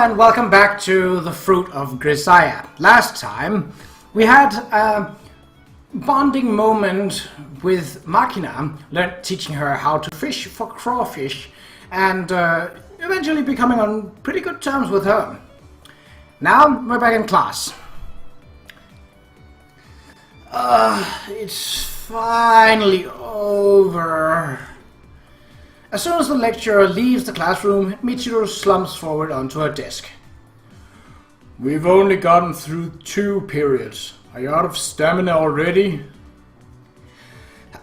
and welcome back to the Fruit of Grisaia. Last time we had a bonding moment with Makina, teaching her how to fish for crawfish, and eventually becoming on pretty good terms with her. Now we're back in class. It's finally over. As soon as the lecturer leaves the classroom, Michiru slumps forward onto her desk. We've only gotten through 2 periods. Are you out of stamina already?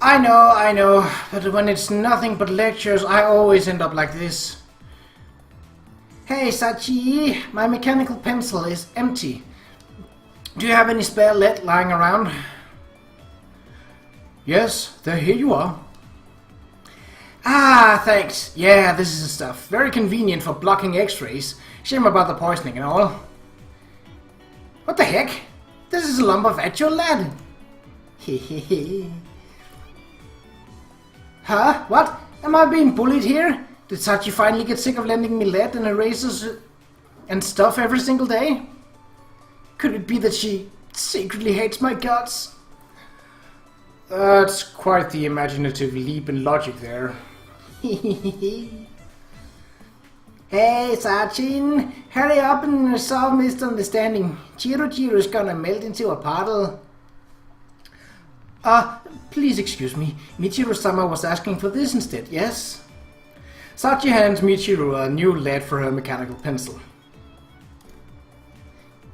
I know, but when it's nothing but lectures, I always end up like this. Hey, Sachi, my mechanical pencil is empty. Do you have any spare lead lying around? Yes, here you are. Ah, thanks. Yeah, this is the stuff. Very convenient for blocking x-rays. Shame about the poisoning and all. What the heck? This is a lump of actual lead. Hehehe. Huh? What? Am I being bullied here? Did Sachi finally get sick of lending me lead and erasers and stuff every single day? Could it be that she secretly hates my guts? That's quite the imaginative leap in logic there. Hey, Sachi, hurry up and resolve misunderstanding. Qa'Rajh is gonna melt into a puddle. Please excuse me. Michiru-sama was asking for this instead, yes? Sachi hands Michiru a new lead for her mechanical pencil.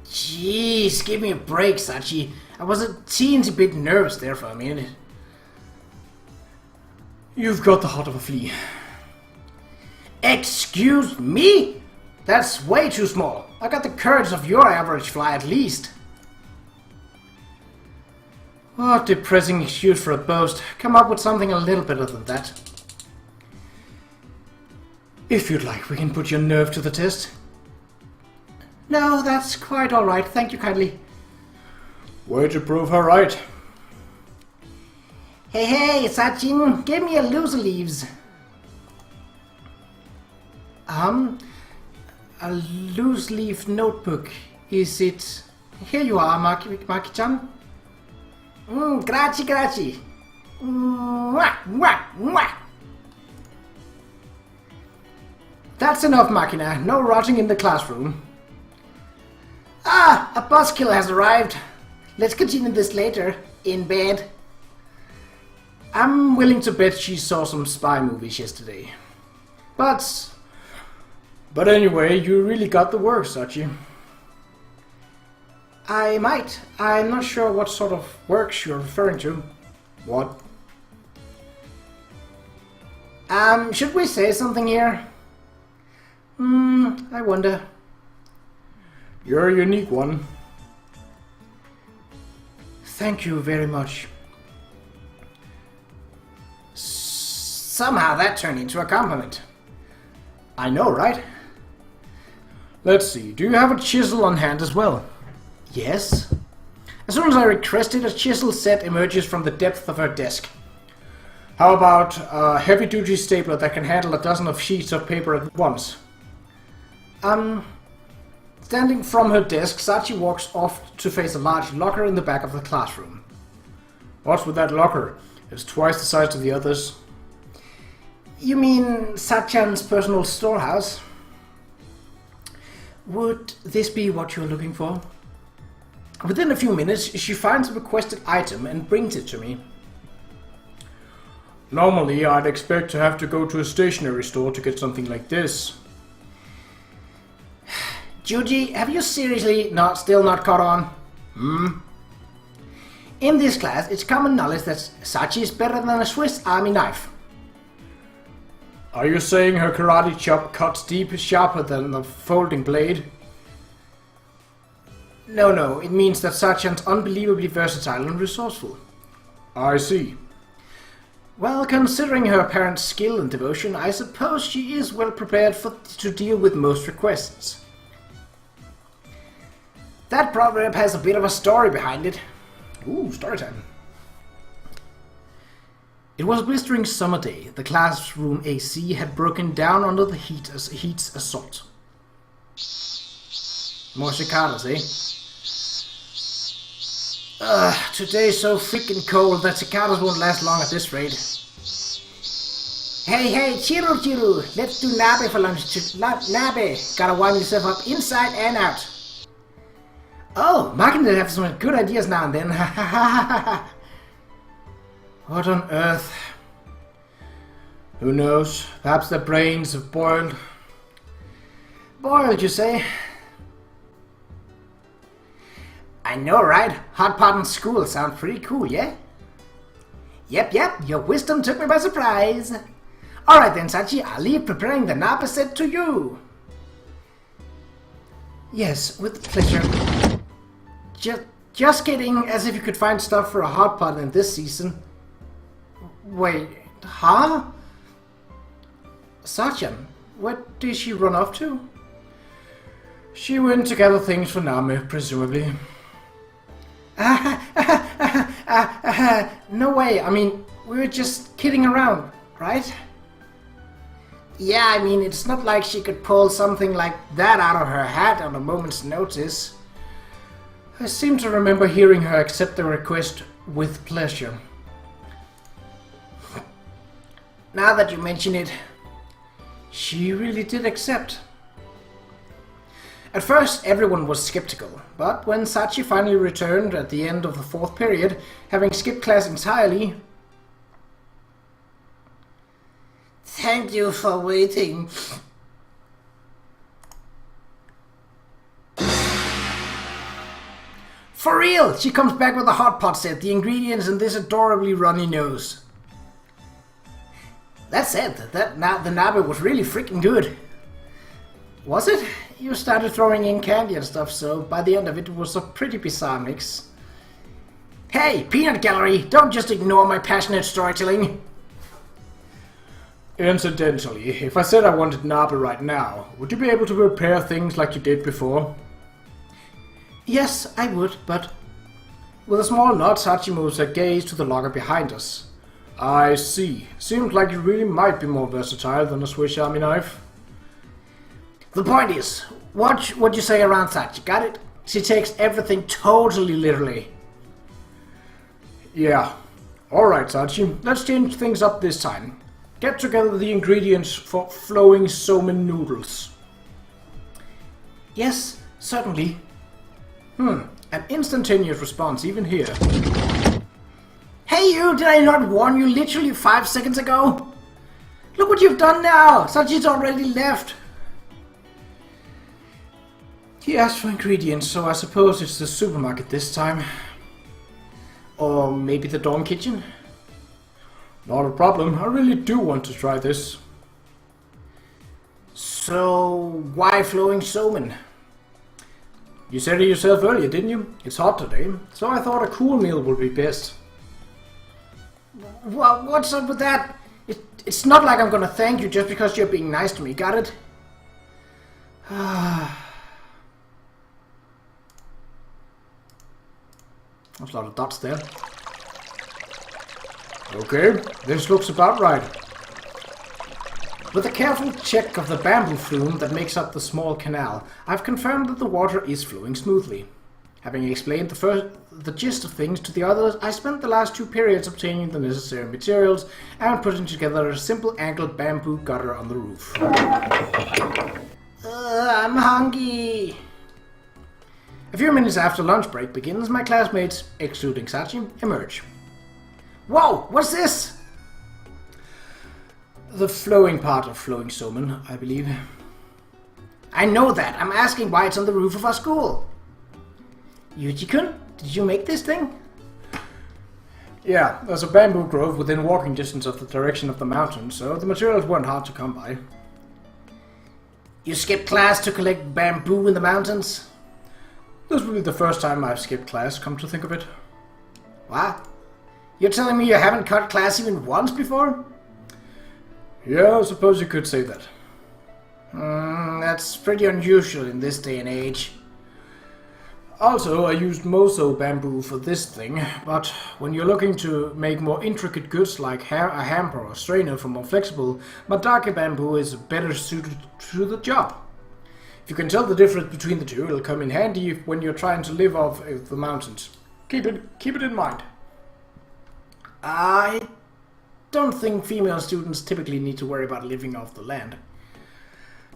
Jeez, give me a break, Sachi. I was a teensy bit nervous there for a minute. You've got the heart of a flea. Excuse me? That's way too small. I got the courage of your average fly at least. What depressing excuse for a boast. Come up with something a little better than that. If you'd like, we can put your nerve to the test. No, that's quite alright. Thank you kindly. Way to prove her right. Hey, Sachin, give me a loose leaves. A loose leaf notebook. Is it? Here you are, Maki-chan. Grazie. Mwah, mwah, mwah. That's enough, Makina. No rotting in the classroom. Ah, a buzzkill has arrived. Let's continue this later, in bed. I'm willing to bet she saw some spy movies yesterday. But anyway, you really got the work, Sachi. I might. I'm not sure what sort of works you're referring to. What? Should we say something here? I wonder. You're a unique one. Thank you very much. Somehow that turned into a compliment. I know, right? Let's see, do you have a chisel on hand as well? Yes. As soon as I request it, a chisel set emerges from the depth of her desk. How about a heavy-duty stapler that can handle a dozen of sheets of paper at once? Standing from her desk, Sachi walks off to face a large locker in the back of the classroom. What's with that locker? It's twice the size of the others. You mean Sachan's personal storehouse? Would this be what you're looking for? Within a few minutes, she finds the requested item and brings it to me. Normally, I'd expect to have to go to a stationery store to get something like this. Yuuji, have you seriously still not caught on? In this class, it's common knowledge that Sachi is better than a Swiss Army knife. Are you saying her karate chop cuts deep sharper than a folding blade? No, it means that Sachan's unbelievably versatile and resourceful. I see. Well, considering her apparent skill and devotion, I suppose she is well prepared to deal with most requests. That proverb has a bit of a story behind it. Ooh, story time. It was a blistering summer day. The classroom AC had broken down under the heat's assault. More cicadas, eh? Today's so freaking cold that cicadas won't last long at this rate. Hey, Chiru, let's do nabe for lunch. Nabe, gotta warm yourself up inside and out. Oh, Makina have some good ideas now and then. What on earth? Who knows? Perhaps their brains have boiled. Boiled, you say? I know, right? Hot pot in school sounds pretty cool, yeah? Yep, your wisdom took me by surprise. Alright then, Sachi, I'll leave preparing the nabe set to you. Yes, with pleasure. Just kidding, as if you could find stuff for a hot pot in this season. Wait, huh? Sachan, where did she run off to? She went to gather things for Nami, presumably. No way, I mean, we were just kidding around, right? Yeah, I mean, it's not like she could pull something like that out of her hat on a moment's notice. I seem to remember hearing her accept the request with pleasure. Now that you mention it, she really did accept. At first, everyone was skeptical, but when Sachi finally returned at the end of the 4th period, having skipped class entirely... Thank you for waiting. For real! She comes back with a hot pot set, the ingredients, and this adorably runny nose. That said, the nabe was really freaking good. Was it? You started throwing in candy and stuff, so by the end of it, it was a pretty bizarre mix. Hey, peanut gallery! Don't just ignore my passionate storytelling! Incidentally, if I said I wanted nabe right now, would you be able to prepare things like you did before? Yes, I would, but... With a small nod, Sachi moves her gaze to the locker behind us. I see. Seems like you really might be more versatile than a Swiss Army knife. The point is, watch what you say around Sachi, got it? She takes everything totally literally. Yeah. Alright, Sachi, let's change things up this time. Get together the ingredients for flowing somen noodles. Yes, certainly. An instantaneous response even here. Hey you, did I not warn you literally 5 seconds ago? Look what you've done now! Sachi's already left. He asked for ingredients, so I suppose it's the supermarket this time. Or maybe the dorm kitchen? Not a problem, I really do want to try this. So, why flowing somen? You said it yourself earlier, didn't you? It's hot today, so I thought a cool meal would be best. Well, what's up with that? It's not like I'm gonna thank you just because you're being nice to me, got it? There's a lot of dots there. Okay, this looks about right. With a careful check of the bamboo flume that makes up the small canal, I've confirmed that the water is flowing smoothly. Having explained the gist of things to the others, I spent the last 2 periods obtaining the necessary materials and putting together a simple angled bamboo gutter on the roof. I'm hungry. A few minutes after lunch break begins, my classmates, excluding Sachi, emerge. Whoa, what's this? The flowing part of flowing somen, I believe. I know that. I'm asking why it's on the roof of our school. Yuuji-kun, did you make this thing? Yeah, there's a bamboo grove within walking distance of the direction of the mountain, so the materials weren't hard to come by. You skipped class to collect bamboo in the mountains? This will be the first time I've skipped class, come to think of it. What? You're telling me you haven't cut class even once before? Yeah, I suppose you could say that. That's pretty unusual in this day and age. Also, I used Moso bamboo for this thing, but when you're looking to make more intricate goods like a hamper or strainer for more flexible, Madake bamboo is better suited to the job. If you can tell the difference between the two, it'll come in handy when you're trying to live off the mountains. Keep it in mind. I don't think female students typically need to worry about living off the land.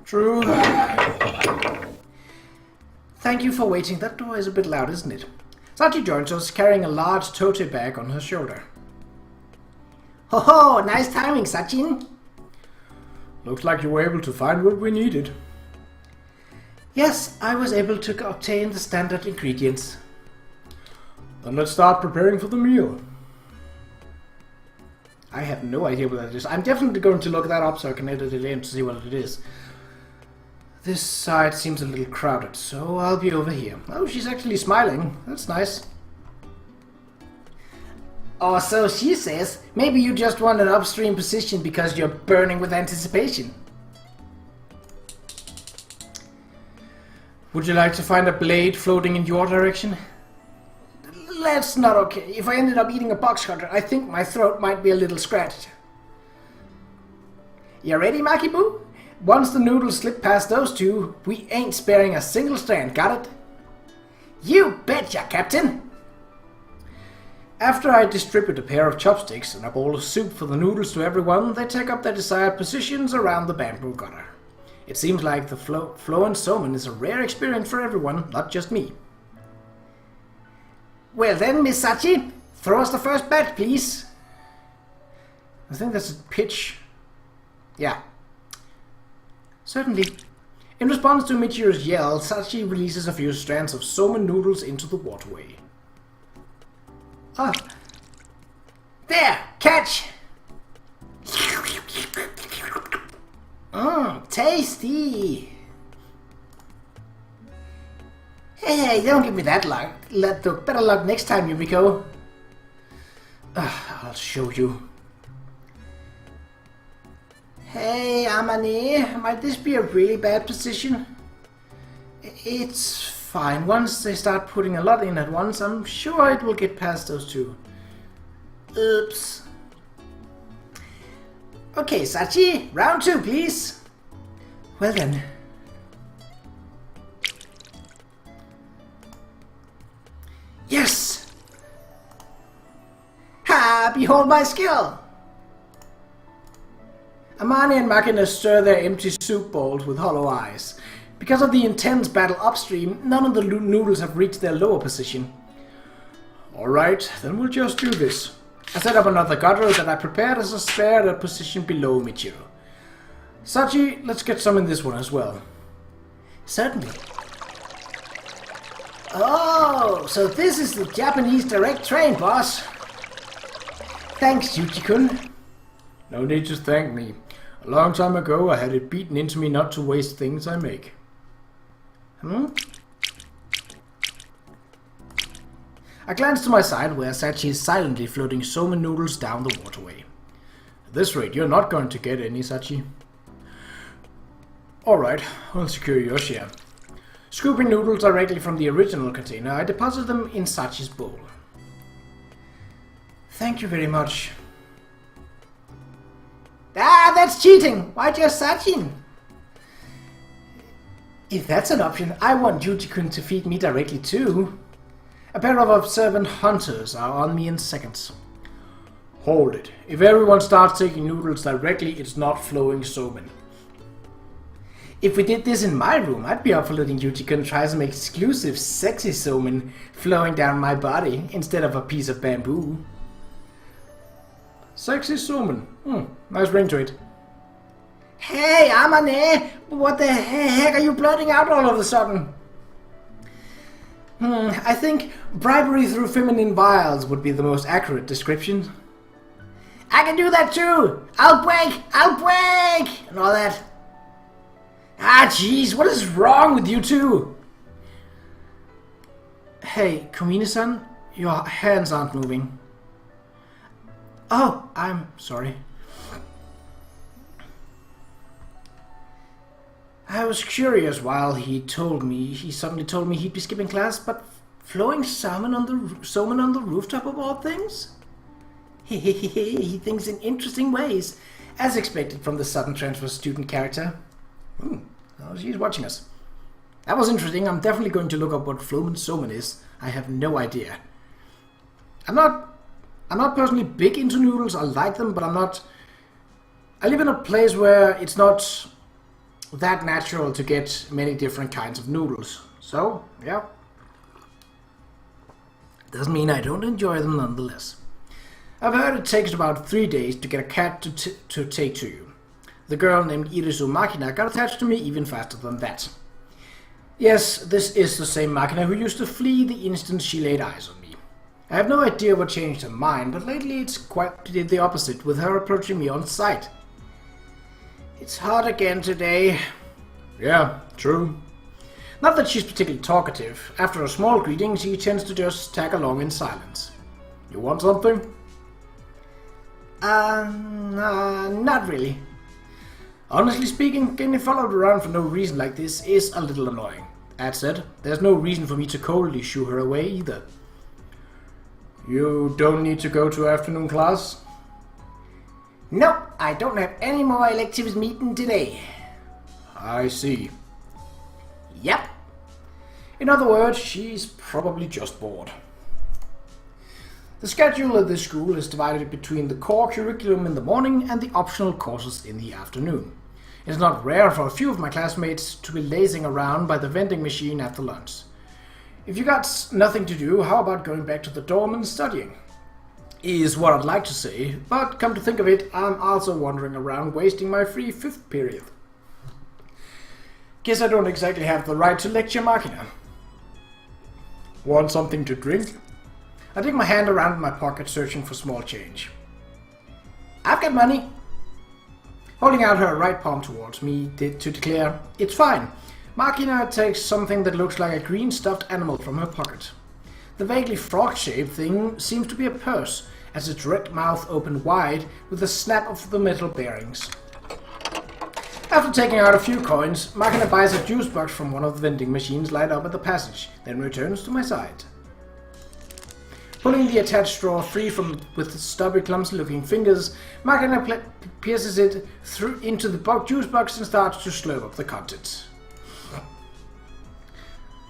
True. Thank you for waiting. That door is a bit loud, isn't it? Sachi joins us, carrying a large tote bag on her shoulder. Ho ho! Nice timing, Sachin! Looks like you were able to find what we needed. Yes, I was able to obtain the standard ingredients. Then let's start preparing for the meal. I have no idea what that is. I'm definitely going to look that up so I can edit it in to see what it is. This side seems a little crowded, so I'll be over here. Oh, she's actually smiling. That's nice. Or so she says. Maybe you just want an upstream position because you're burning with anticipation. Would you like to find a blade floating in your direction? That's not okay. If I ended up eating a box cutter, I think my throat might be a little scratched. You ready, Maki-boo? Once the noodles slip past those two, we ain't sparing a single strand, got it? You betcha, Captain! After I distribute a pair of chopsticks and a bowl of soup for the noodles to everyone, they take up their desired positions around the bamboo gutter. It seems like the falw and somen is a rare experience for everyone, not just me. Well then, Miss Sachi, throw us the first batch, please. I think that's a pitch. Yeah. Certainly. In response to Michiru's yell, Sachi releases a few strands of somen noodles into the waterway. Ah. There! Catch! Mmm, tasty! Hey, don't give me that luck. Better luck next time, Yumiko. I'll show you. Hey, Amane, might this be a really bad position? It's fine. Once they start putting a lot in at once, I'm sure it will get past those two. Oops. Okay, Sachi, round 2, please. Well then. Yes! Ha! Behold my skill! Amane and Makina stir their empty soup bowls with hollow eyes. Because of the intense battle upstream, none of the noodles have reached their lower position. Alright, then we'll just do this. I set up another gutter that I prepared as a spare at a position below Michiru. Sachi, let's get some in this one as well. Certainly. Oh, so this is the Japanese direct train, boss. Thanks, Yuuji-kun. No need to thank me. A long time ago I had it beaten into me not to waste things I make. I glance to my side where Sachi is silently floating somen noodles down the waterway. At this rate, you're not going to get any, Sachi. Alright, I'll secure your share. Scooping noodles directly from the original container, I deposit them in Sachi's bowl. Thank you very much. Ah, that's cheating! Why just Sachin? If that's an option, I want Yuuji-kun to feed me directly too. A pair of observant hunters are on me in seconds. Hold it. If everyone starts taking noodles directly, it's not flowing somen. If we did this in my room, I'd be up for letting Yuuji-kun try some exclusive sexy somen flowing down my body instead of a piece of bamboo. Sexy somen. Nice ring to it. Hey, Amane! What the heck are you blurting out all of a sudden? I think bribery through feminine wiles would be the most accurate description. I can do that too! I'll break! And all that. Ah, jeez, what is wrong with you two? Hey, Komine-san, your hands aren't moving. Oh, I'm sorry. I was curious while he suddenly told me he'd be skipping class, but flowing somen on the rooftop of all things? He thinks in interesting ways, as expected from the sudden transfer student character. Oh, she's watching us. That was interesting. I'm definitely going to look up what falw and somen is. I have no idea. I'm not personally big into noodles. I like them, but I live in a place where it's not that natural to get many different kinds of noodles. So, yeah. Doesn't mean I don't enjoy them nonetheless. I've heard it takes about 3 days to get a cat to take to you. The girl named Makina got attached to me even faster than that. Yes, this is the same Makina who used to flee the instant she laid eyes on me. I have no idea what changed her mind, but lately it's quite the opposite, with her approaching me on sight. It's hot again today. Yeah, true. Not that she's particularly talkative. After a small greeting, she tends to just tag along in silence. You want something? Not really. Honestly speaking, getting followed around for no reason like this is a little annoying. That said, there's no reason for me to coldly shoo her away either. You don't need to go to afternoon class? No, I don't have any more electives meeting today. I see. Yep. In other words, she's probably just bored. The schedule of this school is divided between the core curriculum in the morning and the optional courses in the afternoon. It is not rare for a few of my classmates to be lazing around by the vending machine after lunch. If you got nothing to do, how about going back to the dorm and studying? Is what I'd like to say, but come to think of it, I'm also wandering around wasting my free 5th period. Guess I don't exactly have the right to lecture Makina. Want something to drink? I dig my hand around in my pocket searching for small change. I've got money. Holding out her right palm towards me to declare, it's fine. Makina takes something that looks like a green stuffed animal from her pocket. The vaguely frog-shaped thing seems to be a purse, as its red mouth opened wide with a snap of the metal bearings. After taking out a few coins, Makina buys a juice box from one of the vending machines lined up at the passage, then returns to my side. Pulling the attached straw free with the stubby, clumsy-looking fingers, Makina pierces it through into the juice box and starts to slurp up the contents.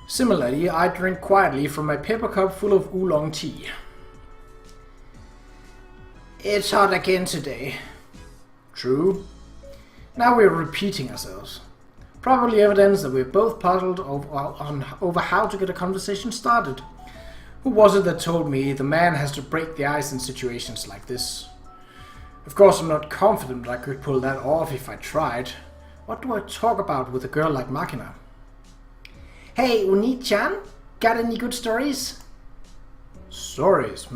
Similarly, I drink quietly from my paper cup full of oolong tea. It's hot again today. True. Now we're repeating ourselves. Probably evidence that we're both puzzled over how to get a conversation started. Who was it that told me the man has to break the ice in situations like this? Of course, I'm not confident I could pull that off if I tried. What do I talk about with a girl like Makina? Hey, Uni-chan, got any good stories? Stories?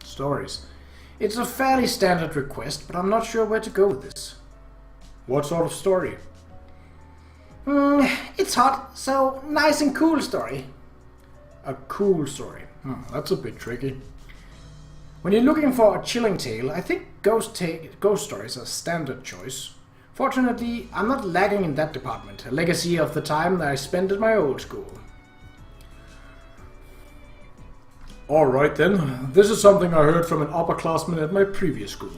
Stories. It's a fairly standard request, but I'm not sure where to go with this. What sort of story? It's hot, so nice and cool story. A cool story. That's a bit tricky. When you're looking for a chilling tale, I think ghost stories are a standard choice. Fortunately, I'm not lagging in that department, a legacy of the time that I spent at my old school. Alright then, this is something I heard from an upperclassman at my previous school.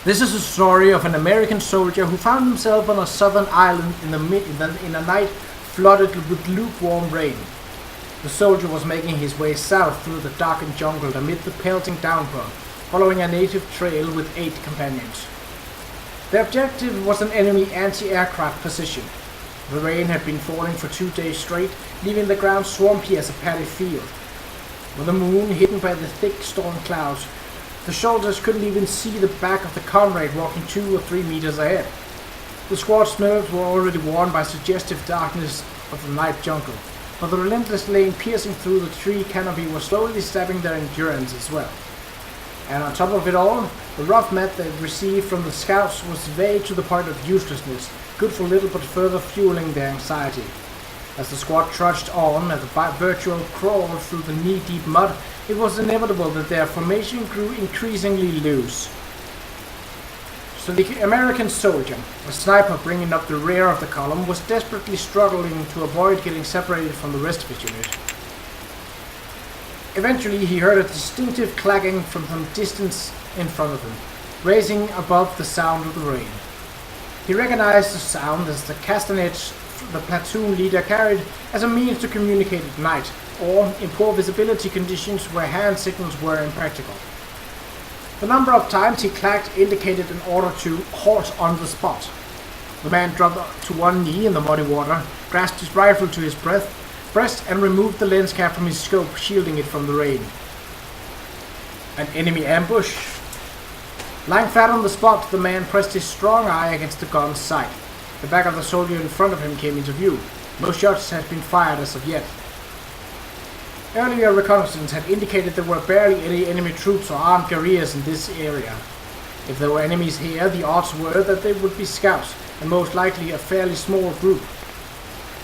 This is a story of an American soldier who found himself on a southern island in a night flooded with lukewarm rain. The soldier was making his way south through the darkened jungle amid the pelting downpour, following a native trail with 8 companions. The objective was an enemy anti-aircraft position. The rain had been falling for 2 days straight, leaving the ground swampy as a paddy field. With the moon hidden by the thick storm clouds, the soldiers couldn't even see the back of the comrade walking 2 or 3 meters ahead. The squad's nerves were already worn by suggestive darkness of the night jungle, but the relentless rain piercing through the tree canopy was slowly sapping their endurance as well. And on top of it all, the rough mat they received from the scouts was vague to the point of uselessness, good for little but further fueling their anxiety. As the squad trudged on at the virtual crawl through the knee-deep mud, it was inevitable that their formation grew increasingly loose. So the American soldier, a sniper bringing up the rear of the column, was desperately struggling to avoid getting separated from the rest of his unit. Eventually he heard a distinctive clacking from some distance in front of him, raising above the sound of the rain. He recognized the sound as the castanets the platoon leader carried as a means to communicate at night, or in poor visibility conditions where hand signals were impractical. The number of times he clacked indicated an order to halt on the spot. The man dropped to one knee in the muddy water, grasped his rifle to his breast and removed the lens cap from his scope, shielding it from the rain. An enemy ambush? Lying flat on the spot, the man pressed his strong eye against the gun's sight. The back of the soldier in front of him came into view. No shots had been fired as of yet. Earlier reconnaissance had indicated there were barely any enemy troops or armed guerrillas in this area. If there were enemies here, the odds were that they would be scouts, and most likely a fairly small group.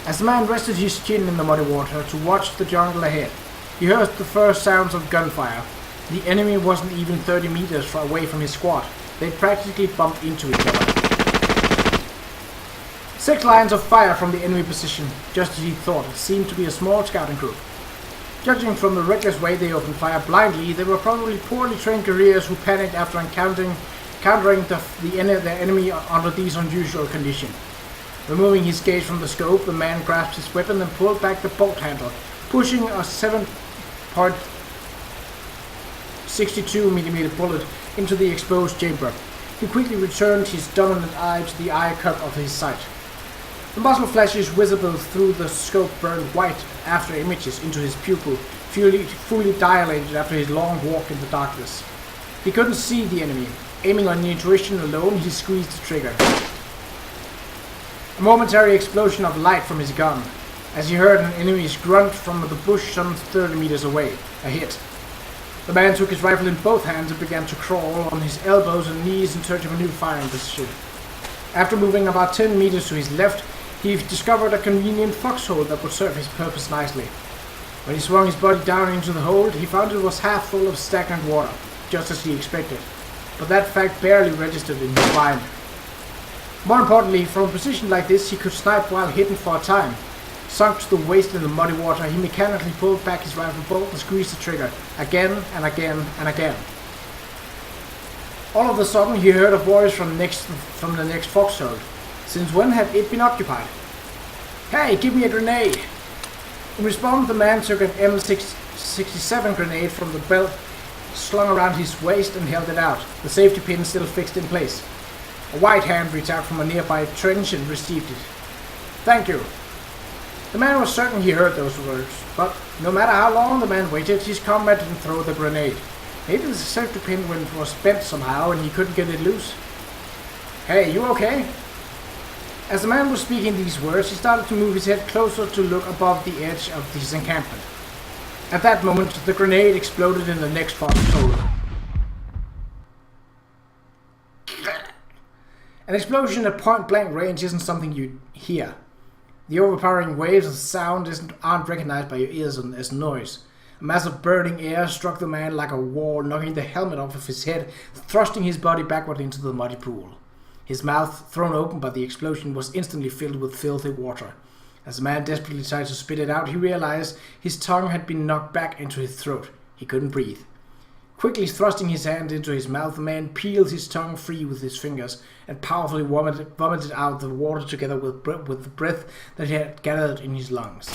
As the man rested his chin in the muddy water to watch the jungle ahead, he heard the first sounds of gunfire. The enemy wasn't even 30 meters away from his squad. They practically bumped into each other. 6 lines of fire from the enemy position, just as he thought. It seemed to be a small scouting group. Judging from the reckless way they opened fire blindly, they were probably poorly trained guerrillas who panicked after countering their enemy under these unusual conditions. Removing his gaze from the scope, the man grasped his weapon and pulled back the bolt handle, pushing a 7.62mm bullet into the exposed chamber. He quickly returned his dominant eye to the eye cup of his sight. The muzzle flashes visible through the scope burned white after images into his pupil, fully dilated after his long walk in the darkness. He couldn't see the enemy. Aiming on intuition alone, he squeezed the trigger. A momentary explosion of light from his gun, as he heard an enemy's grunt from the bush some 30 meters away. A hit. The man took his rifle in both hands and began to crawl on his elbows and knees in search of a new firing position. After moving about 10 meters to his left, he discovered a convenient foxhole that would serve his purpose nicely. When he swung his body down into the hold, he found it was half full of stagnant water, just as he expected. But that fact barely registered in his mind. More importantly, from a position like this, he could snipe while hidden for a time. Sunk to the waist in the muddy water, he mechanically pulled back his rifle bolt and squeezed the trigger, again and again and again. All of a sudden, he heard a voice from the next foxhole. Since when had it been occupied? "Hey, give me a grenade!" In response, the man took an M67 grenade from the belt slung around his waist and held it out, the safety pin still fixed in place. A white hand reached out from a nearby trench and received it. "Thank you." The man was certain he heard those words, but no matter how long the man waited, his comrade didn't throw the grenade. Maybe the safety pin was bent somehow and he couldn't get it loose. "Hey, you okay?" As the man was speaking these words, he started to move his head closer to look above the edge of his encampment. At that moment, the grenade exploded in the next foxhole. An explosion at point-blank range isn't something you hear. The overpowering waves of sound aren't recognized by your ears as noise. A mass of burning air struck the man like a wall, knocking the helmet off of his head, thrusting his body backward into the muddy pool. His mouth, thrown open by the explosion, was instantly filled with filthy water. As the man desperately tried to spit it out, he realized his tongue had been knocked back into his throat. He couldn't breathe. Quickly thrusting his hand into his mouth, the man peeled his tongue free with his fingers and powerfully vomited out the water together with the breath that he had gathered in his lungs.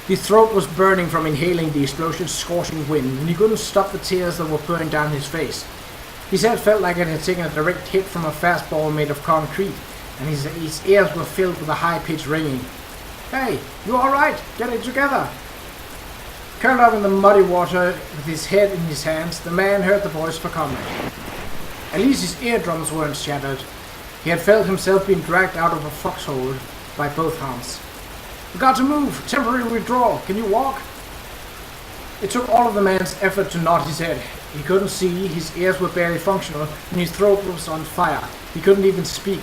His throat was burning from inhaling the explosion's scorching wind, and he couldn't stop the tears that were pouring down his face. His head felt like it had taken a direct hit from a fastball made of concrete, and his ears were filled with a high-pitched ringing. "Hey, you alright? Get it together!" Curled up in the muddy water with his head in his hands, the man heard the voice of a comrade. At least his eardrums weren't shattered. He had felt himself being dragged out of a foxhole by both hands. "We got to move! Temporary withdrawal! Can you walk?" It took all of the man's effort to nod his head. He couldn't see, his ears were barely functional, and his throat was on fire. He couldn't even speak.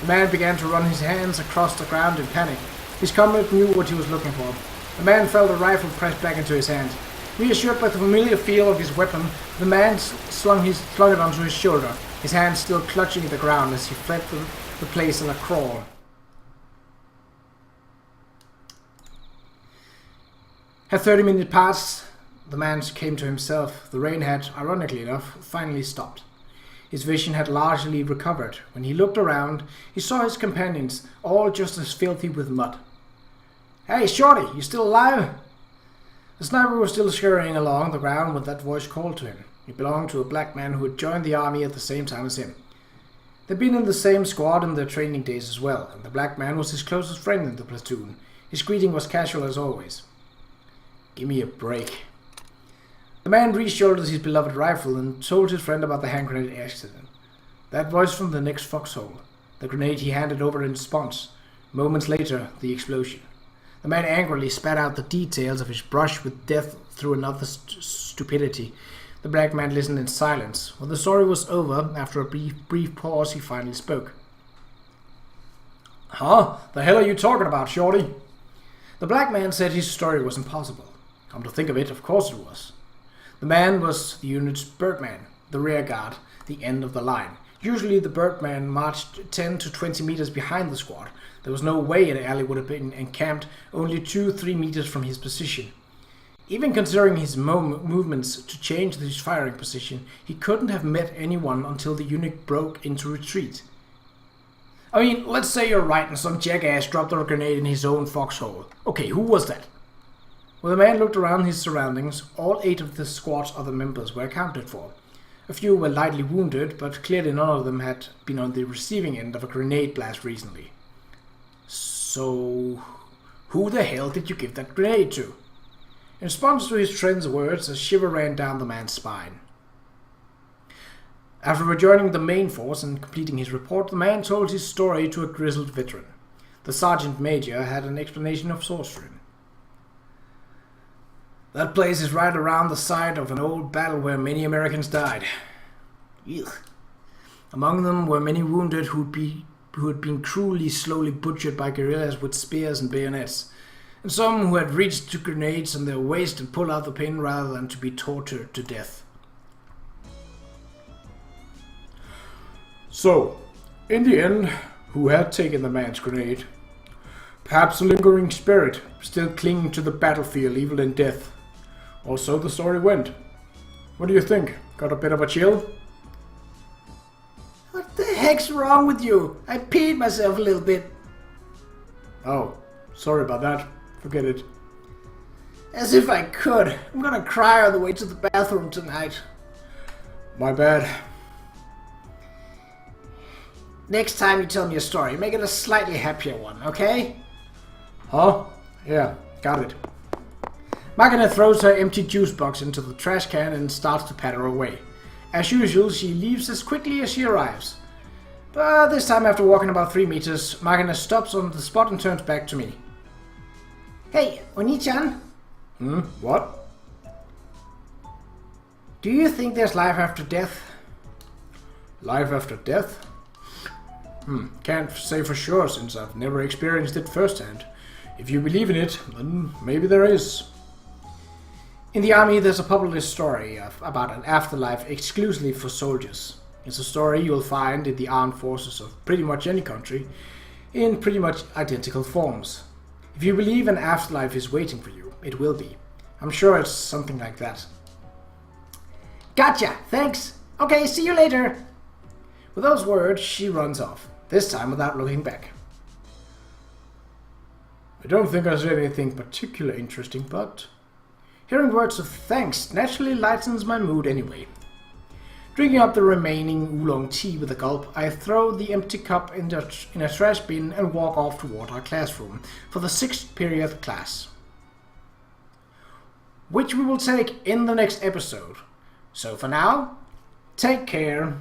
The man began to run his hands across the ground in panic. His comrade knew what he was looking for. The man felt a rifle pressed back into his hand. Reassured by the familiar feel of his weapon, the man slung it onto his shoulder, his hand still clutching the ground as he fled the place in a crawl. Had 30 minutes passed, the man came to himself. The rain had, ironically enough, finally stopped. His vision had largely recovered. When he looked around, he saw his companions, all just as filthy with mud. "Hey, Shorty, you still alive?" The sniper was still scurrying along the ground when that voice called to him. It belonged to a black man who had joined the army at the same time as him. They'd been in the same squad in their training days as well, and the black man was his closest friend in the platoon. His greeting was casual as always. "Give me a break." The man re-shouldered his beloved rifle and told his friend about the hand grenade accident. That voice from the next foxhole. The grenade he handed over in response. Moments later, the explosion. The man angrily spat out the details of his brush with death through another stupidity. The black man listened in silence. When the story was over, after a brief pause, he finally spoke. "Huh? The hell are you talking about, Shorty?" The black man said his story was impossible. Come to think of it, of course it was. The man was the unit's birdman, the rear guard, the end of the line. Usually the birdman marched 10 to 20 meters behind the squad. There was no way an alley would have been encamped only 2-3 meters from his position. Even considering his movements to change his firing position, he couldn't have met anyone until the unit broke into retreat. I mean, let's say you're right and some jackass dropped a grenade in his own foxhole. Okay, who was that? When the man looked around his surroundings, all 8 of the squad's other members were accounted for. A few were lightly wounded, but clearly none of them had been on the receiving end of a grenade blast recently. So, who the hell did you give that grenade to? In response to his friend's words, a shiver ran down the man's spine. After rejoining the main force and completing his report, the man told his story to a grizzled veteran. The sergeant major had an explanation of sorts for him. "That place is right around the site of an old battle where many Americans died. Ugh. Among them were many wounded who had been cruelly, slowly butchered by guerrillas with spears and bayonets, and some who had reached to grenades in their waist and pulled out the pin rather than to be tortured to death." So, in the end, who had taken the man's grenade? Perhaps a lingering spirit, still clinging to the battlefield, evil in death. Or so the story went. What do you think? Got a bit of a chill? What the heck's wrong with you? I peed myself a little bit. Oh, sorry about that. Forget it. As if I could. I'm gonna cry on the way to the bathroom tonight. My bad. Next time you tell me a story, make it a slightly happier one, okay? Huh? Yeah, got it. Makina throws her empty juice box into the trash can and starts to patter away. As usual, she leaves as quickly as she arrives. But this time, after walking about 3 meters, Makina stops on the spot and turns back to me. Hey, Oni-chan? What? Do you think there's life after death? Life after death? Can't say for sure since I've never experienced it firsthand. If you believe in it, then maybe there is. In the army, there's a popular story about an afterlife exclusively for soldiers. It's a story you'll find in the armed forces of pretty much any country, in pretty much identical forms. If you believe an afterlife is waiting for you, it will be. I'm sure it's something like that. Gotcha, thanks. Okay, see you later. With those words, she runs off, this time without looking back. I don't think I said anything particularly interesting, but hearing words of thanks naturally lightens my mood anyway. Drinking up the remaining oolong tea with a gulp, I throw the empty cup in a trash bin and walk off toward our classroom for the 6th period class, which we will take in the next episode. So for now, take care.